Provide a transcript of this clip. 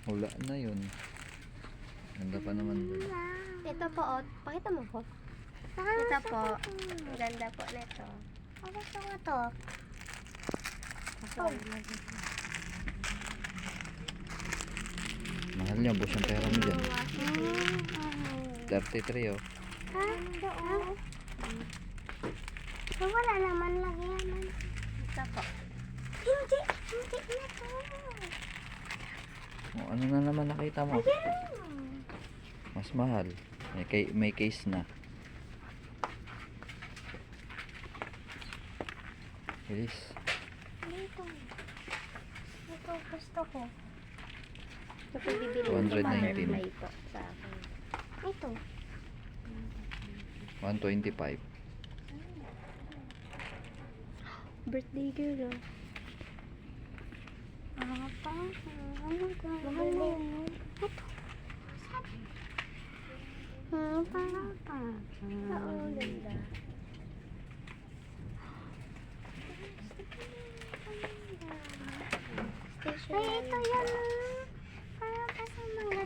Wala na yun. Ganda pa naman dun. Ito po, oh. Pakita mo po. Ito po. Ang ganda po nito. Gusto ko to. Mahal niya, boss yung pera mo dyan. 33 oh. Ha? Doon. Wala naman lagyan. Ito po. Hindi na to. Oh, ano na naman nakita mo? Mas mahal. May case na. Bilis. Dito. Ito gusto ko. Ito po bibili 219. butterfly po sa akin. Ito. 125. Birthday girl, oh. Apa? Ano ka? Mahal na yun. Ito. Sabi. Para pa. Oo, ang ganda. Ay, ito yan. Para pa sa mga